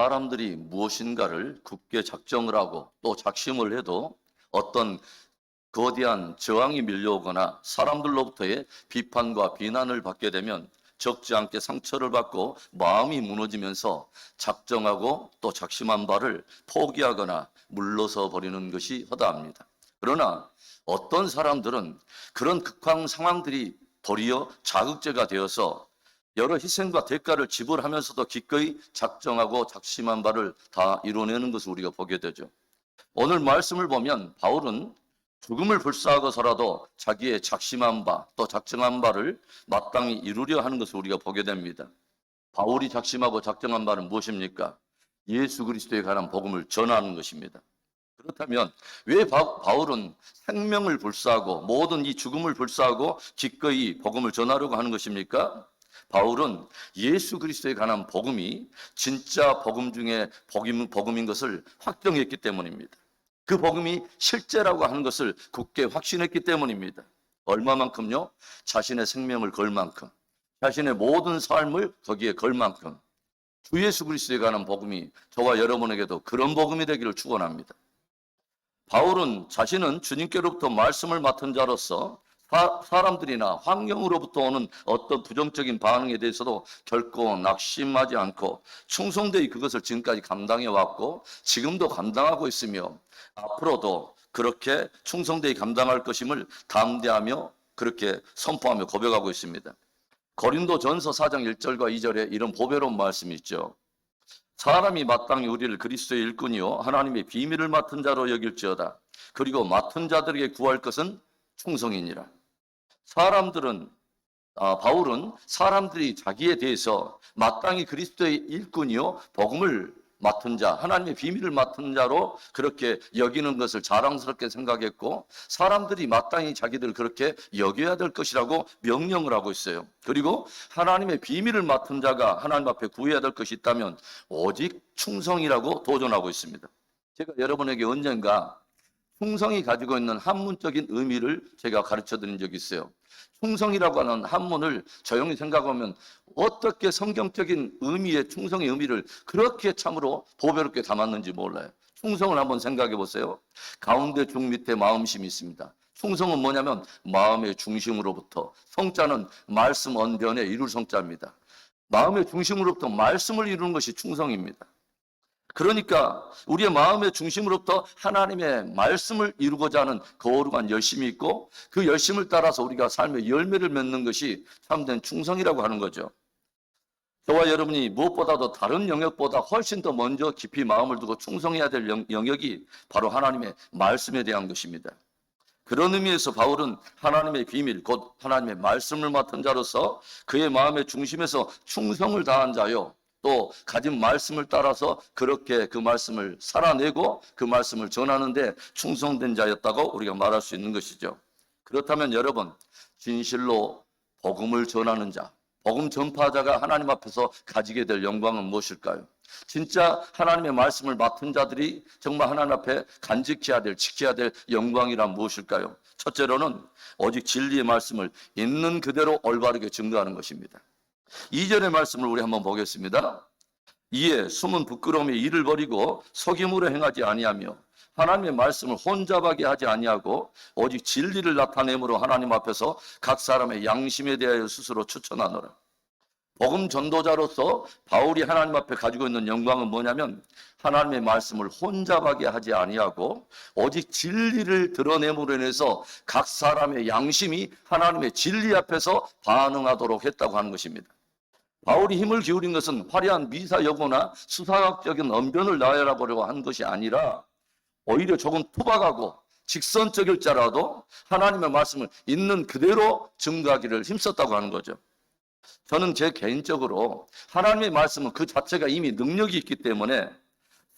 사람들이 무엇인가를 굳게 작정을 하고 또 작심을 해도 어떤 거대한 저항이 밀려오거나 사람들로부터의 비판과 비난을 받게 되면 적지 않게 상처를 받고 마음이 무너지면서 작정하고 또 작심한 바를 포기하거나 물러서 버리는 것이 허다합니다. 그러나 어떤 사람들은 그런 극한 상황들이 도리어 자극제가 되어서 여러 희생과 대가를 지불하면서도 기꺼이 작정하고 작심한 바를 다 이뤄내는 것을 우리가 보게 되죠. 오늘 말씀을 보면 바울은 죽음을 불사하고서라도 자기의 작심한 바, 또 작정한 바를 마땅히 이루려 하는 것을 우리가 보게 됩니다. 바울이 작심하고 작정한 바는 무엇입니까? 예수 그리스도에 관한 복음을 전하는 것입니다. 그렇다면 왜 바울은 생명을 불사하고 모든 이 죽음을 불사하고 기꺼이 복음을 전하려고 하는 것입니까? 바울은 예수 그리스도에 관한 복음이 진짜 복음 중에 복음인 것을 확정했기 때문입니다. 그 복음이 실제라고 하는 것을 굳게 확신했기 때문입니다. 얼마만큼요? 자신의 생명을 걸 만큼, 자신의 모든 삶을 거기에 걸 만큼 주 예수 그리스도에 관한 복음이 저와 여러분에게도 그런 복음이 되기를 축원합니다. 바울은 자신은 주님께로부터 말씀을 맡은 자로서 사람들이나 환경으로부터 오는 어떤 부정적인 반응에 대해서도 결코 낙심하지 않고 충성되이 그것을 지금까지 감당해 왔고 지금도 감당하고 있으며 앞으로도 그렇게 충성되이 감당할 것임을 담대하며 그렇게 선포하며 고백하고 있습니다. 고린도전서 4장 1절과 2절에 이런 보배로운 말씀이 있죠. 사람이 마땅히 우리를 그리스도의 일꾼이요 하나님의 비밀을 맡은 자로 여길지어다. 그리고 맡은 자들에게 구할 것은 충성이니라. 바울은 사람들이 자기에 대해서 마땅히 그리스도의 일꾼이요 복음을 맡은 자, 하나님의 비밀을 맡은 자로 그렇게 여기는 것을 자랑스럽게 생각했고 사람들이 마땅히 자기들 그렇게 여겨야 될 것이라고 명령을 하고 있어요. 그리고 하나님의 비밀을 맡은 자가 하나님 앞에 구해야 될 것이 있다면 오직 충성이라고 도전하고 있습니다. 제가 여러분에게 언젠가 충성이 가지고 있는 한문적인 의미를 제가 가르쳐 드린 적이 있어요. 충성이라고 하는 한문을 조용히 생각하면 어떻게 성경적인 의미의 충성의 의미를 그렇게 참으로 보배롭게 담았는지 몰라요. 충성을 한번 생각해 보세요. 가운데 중 밑에 마음심이 있습니다. 충성은 뭐냐면 마음의 중심으로부터, 성자는 말씀 언변에 이룰 성자입니다. 마음의 중심으로부터 말씀을 이루는 것이 충성입니다. 그러니까 우리의 마음의 중심으로부터 하나님의 말씀을 이루고자 하는 거룩한 열심이 있고 그 열심을 따라서 우리가 삶의 열매를 맺는 것이 참된 충성이라고 하는 거죠. 저와 여러분이 무엇보다도 다른 영역보다 훨씬 더 먼저 깊이 마음을 두고 충성해야 될 영역이 바로 하나님의 말씀에 대한 것입니다. 그런 의미에서 바울은 하나님의 비밀, 곧 하나님의 말씀을 맡은 자로서 그의 마음의 중심에서 충성을 다한 자요. 또 가진 말씀을 따라서 그렇게 그 말씀을 살아내고 그 말씀을 전하는데 충성된 자였다고 우리가 말할 수 있는 것이죠. 그렇다면 여러분, 진실로 복음을 전하는 자, 복음 전파자가 하나님 앞에서 가지게 될 영광은 무엇일까요? 진짜 하나님의 말씀을 맡은 자들이 정말 하나님 앞에 간직해야 될, 지켜야 될 영광이란 무엇일까요? 첫째로는 오직 진리의 말씀을 있는 그대로 올바르게 증거하는 것입니다. 2절의 말씀을 우리 한번 보겠습니다. 이에 숨은 부끄러움에 이를 버리고 속임으로 행하지 아니하며 하나님의 말씀을 혼잡하게 하지 아니하고 오직 진리를 나타내므로 하나님 앞에서 각 사람의 양심에 대하여 스스로 추천하노라. 복음 전도자로서 바울이 하나님 앞에 가지고 있는 영광은 뭐냐면 하나님의 말씀을 혼잡하게 하지 아니하고 오직 진리를 드러내므로 인해서 각 사람의 양심이 하나님의 진리 앞에서 반응하도록 했다고 하는 것입니다. 바울이 힘을 기울인 것은 화려한 미사 여고나 수사학적인 언변을 나열하려고 한 것이 아니라 오히려 조금 투박하고 직선적일지라도 하나님의 말씀을 있는 그대로 증거하기를 힘썼다고 하는 거죠. 저는 제 개인적으로 하나님의 말씀은 그 자체가 이미 능력이 있기 때문에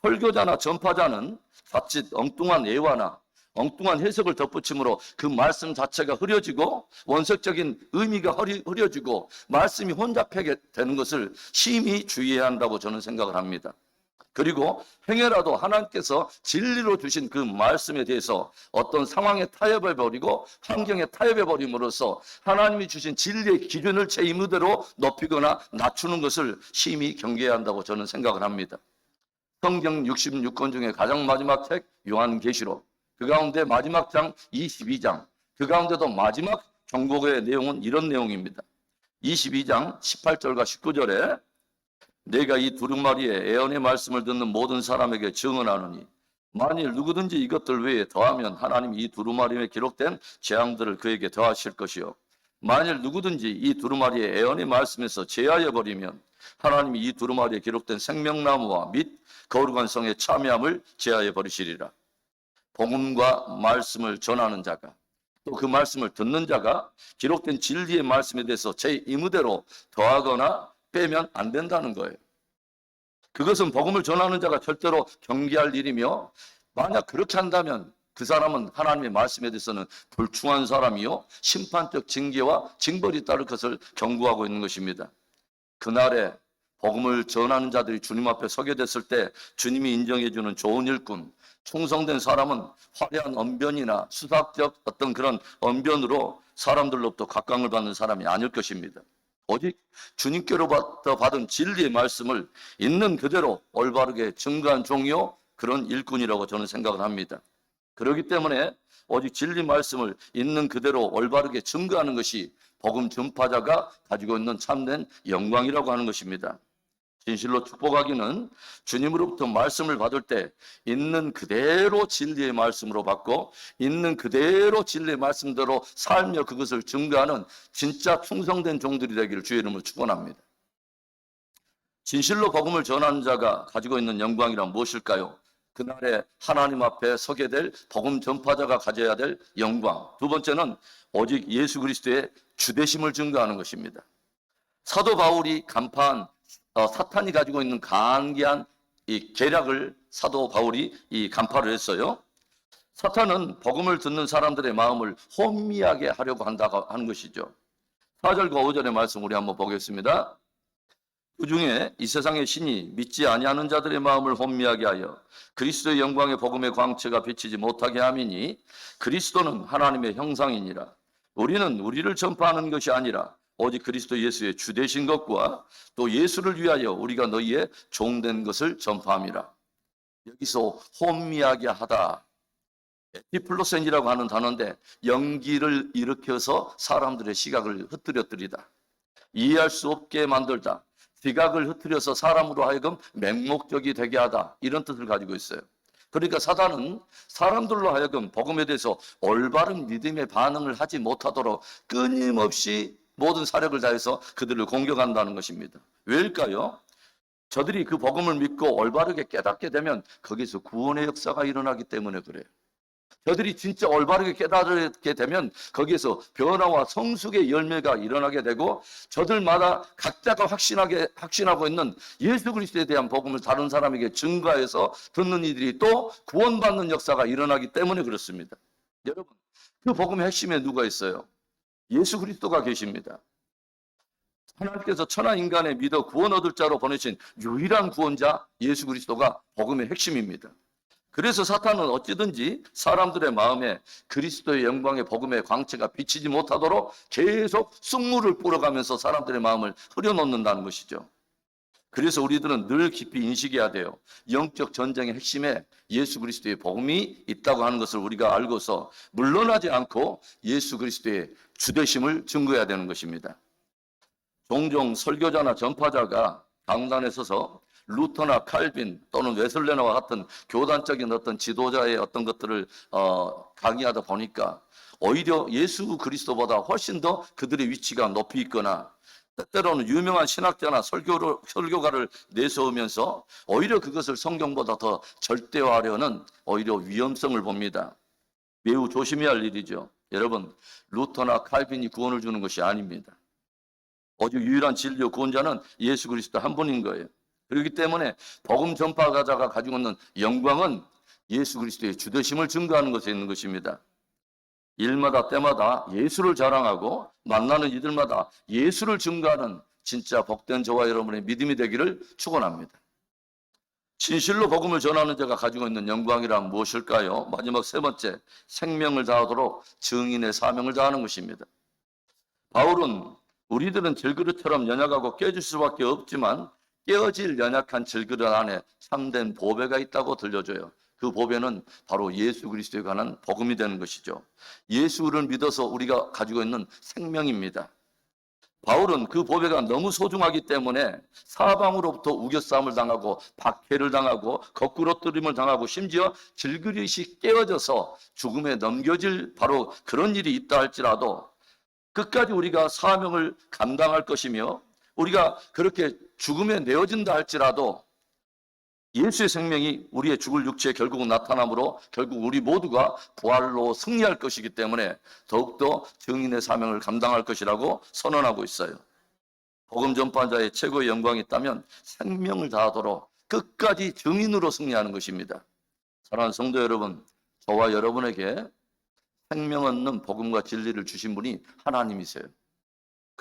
설교자나 전파자는 자칫 엉뚱한 예화나 엉뚱한 해석을 덧붙임으로 그 말씀 자체가 흐려지고 원색적인 의미가 흐려지고 말씀이 혼잡하게 되는 것을 심히 주의해야 한다고 저는 생각을 합니다. 그리고 행여라도 하나님께서 진리로 주신 그 말씀에 대해서 어떤 상황에 타협해버리고 환경에 타협해버림으로써 하나님이 주신 진리의 기준을 제 임의대로 높이거나 낮추는 것을 심히 경계해야 한다고 저는 생각을 합니다. 성경 66권 중에 가장 마지막 책 요한계시록, 그 가운데 마지막 장 22장, 그 가운데도 마지막 경고의 내용은 이런 내용입니다. 22장 18절과 19절에 내가 이 두루마리의 애언의 말씀을 듣는 모든 사람에게 증언하노니 만일 누구든지 이것들 외에 더하면 하나님이 이 두루마리에 기록된 재앙들을 그에게 더하실 것이요 만일 누구든지 이 두루마리의 애언의 말씀에서 제하여 버리면 하나님이 이 두루마리에 기록된 생명나무와 및 거룩한 성의 참여함을 제하여 버리시리라. 복음과 말씀을 전하는 자가 또 그 말씀을 듣는 자가 기록된 진리의 말씀에 대해서 제 임의대로 더하거나 빼면 안 된다는 거예요. 그것은 복음을 전하는 자가 절대로 경계할 일이며 만약 그렇게 한다면 그 사람은 하나님의 말씀에 대해서는 불충한 사람이요 심판적 징계와 징벌이 따를 것을 경고하고 있는 것입니다. 그날에 복음을 전하는 자들이 주님 앞에 서게 됐을 때 주님이 인정해 주는 좋은 일꾼, 충성된 사람은 화려한 언변이나 수학적 어떤 그런 언변으로 사람들로부터 각광을 받는 사람이 아닐 것입니다. 오직 주님께로부터 받은 진리의 말씀을 있는 그대로 올바르게 증거한 종이요 그런 일꾼이라고 저는 생각을 합니다. 그렇기 때문에 오직 진리 말씀을 있는 그대로 올바르게 증거하는 것이 복음 전파자가 가지고 있는 참된 영광이라고 하는 것입니다. 진실로 축복하기는 주님으로부터 말씀을 받을 때 있는 그대로 진리의 말씀으로 받고 있는 그대로 진리의 말씀대로 살며 그것을 증거하는 진짜 충성된 종들이 되기를 주의 이름으로 축원합니다. 진실로 복음을 전하는 자가 가지고 있는 영광이란 무엇일까요? 그날에 하나님 앞에 서게 될 복음 전파자가 가져야 될 영광. 두 번째는 오직 예수 그리스도의 주되심을 증거하는 것입니다. 사도 바울이 간파한 사탄이 가지고 있는 간계한 이 계략을 사도 바울이 이 간파를 했어요. 사탄은 복음을 듣는 사람들의 마음을 혼미하게 하려고 한다고 하는 것이죠. 4절과 5절의 말씀 우리 한번 보겠습니다. 그 중에 이 세상의 신이 믿지 아니하는 자들의 마음을 혼미하게 하여 그리스도의 영광의 복음의 광채가 비치지 못하게 함이니 그리스도는 하나님의 형상이니라. 우리는 우리를 전파하는 것이 아니라 오직 그리스도 예수의 주 되신 것과 또 예수를 위하여 우리가 너희의 종된 것을 전파함이라. 여기서 혼미하게 하다, 에피플로센이라고 하는 단어인데 연기를 일으켜서 사람들의 시각을 흩뜨려뜨리다, 이해할 수 없게 만들다, 시각을 흩뜨려서 사람으로 하여금 맹목적이 되게 하다, 이런 뜻을 가지고 있어요. 그러니까 사단은 사람들로 하여금 복음에 대해서 올바른 믿음의 반응을 하지 못하도록 끊임없이 모든 사력을 다해서 그들을 공격한다는 것입니다. 왜일까요? 저들이 그 복음을 믿고 올바르게 깨닫게 되면 거기서 구원의 역사가 일어나기 때문에 그래요. 저들이 진짜 올바르게 깨닫게 되면 거기에서 변화와 성숙의 열매가 일어나게 되고 저들마다 각자가 확신하고 있는 예수 그리스도에 대한 복음을 다른 사람에게 증거해서 듣는 이들이 또 구원받는 역사가 일어나기 때문에 그렇습니다. 여러분, 그 복음의 핵심에 누가 있어요? 예수 그리스도가 계십니다. 하나님께서 천하 인간의 믿어 구원 얻을 자로 보내신 유일한 구원자 예수 그리스도가 복음의 핵심입니다. 그래서 사탄은 어찌든지 사람들의 마음에 그리스도의 영광의 복음의 광채가 비치지 못하도록 계속 쑥물을 뿌려가면서 사람들의 마음을 흐려놓는다는 것이죠. 그래서 우리들은 늘 깊이 인식해야 돼요. 영적 전쟁의 핵심에 예수 그리스도의 복음이 있다고 하는 것을 우리가 알고서 물러나지 않고 예수 그리스도의 주되심을 증거해야 되는 것입니다. 종종 설교자나 전파자가 강단에 서서 루터나 칼빈 또는 웨슬레나와 같은 교단적인 어떤 지도자의 어떤 것들을 강의하다 보니까 오히려 예수 그리스도보다 훨씬 더 그들의 위치가 높이 있거나 때때로는 유명한 신학자나 설교가를 내세우면서 오히려 그것을 성경보다 더 절대화하려는 오히려 위험성을 봅니다. 매우 조심해야 할 일이죠. 여러분, 루터나 칼빈이 구원을 주는 것이 아닙니다. 오직 유일한 진리의 구원자는 예수 그리스도 한 분인 거예요. 그렇기 때문에 복음 전파자가 가지고 있는 영광은 예수 그리스도의 주되심을 증거하는 것에 있는 것입니다. 일마다 때마다 예수를 자랑하고 만나는 이들마다 예수를 증거하는 진짜 복된 저와 여러분의 믿음이 되기를 축원합니다. 진실로 복음을 전하는 자가 가지고 있는 영광이란 무엇일까요? 마지막 세 번째, 생명을 다하도록 증인의 사명을 다하는 것입니다. 바울은 우리들은 질그릇처럼 연약하고 깨질 수밖에 없지만 깨어질 연약한 질그릇 안에 참된 보배가 있다고 들려줘요. 그 보배는 바로 예수 그리스도에 관한 복음이 되는 것이죠. 예수를 믿어서 우리가 가지고 있는 생명입니다. 바울은 그 보배가 너무 소중하기 때문에 사방으로부터 우겨싸움을 당하고 박해를 당하고 거꾸로 뜨림을 당하고 심지어 질그릇이 깨어져서 죽음에 넘겨질 바로 그런 일이 있다 할지라도 끝까지 우리가 사명을 감당할 것이며 우리가 그렇게 죽음에 내어진다 할지라도 예수의 생명이 우리의 죽을 육체에 결국은 나타나므로 결국 우리 모두가 부활로 승리할 것이기 때문에 더욱더 증인의 사명을 감당할 것이라고 선언하고 있어요. 복음 전파자의 최고의 영광이 있다면 생명을 다하도록 끝까지 증인으로 승리하는 것입니다. 사랑하는 성도 여러분, 저와 여러분에게 생명 얻는 복음과 진리를 주신 분이 하나님이세요.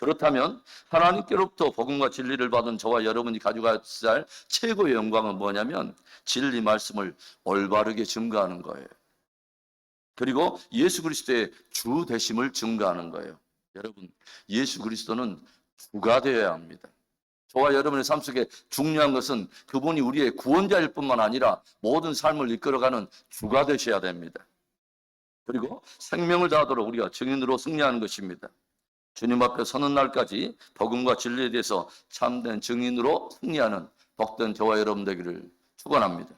그렇다면 하나님께로부터 복음과 진리를 받은 저와 여러분이 가져가야 할 최고의 영광은 뭐냐면 진리 말씀을 올바르게 증거하는 거예요. 그리고 예수 그리스도의 주 되심을 증거하는 거예요. 여러분, 예수 그리스도는 주가 되어야 합니다. 저와 여러분의 삶 속에 중요한 것은 그분이 우리의 구원자일 뿐만 아니라 모든 삶을 이끌어가는 주가 되셔야 됩니다. 그리고 생명을 다하도록 우리가 증인으로 승리하는 것입니다. 주님 앞에 서는 날까지 복음과 진리에 대해서 참된 증인으로 승리하는 복된 저와 여러분 되기를 축원합니다.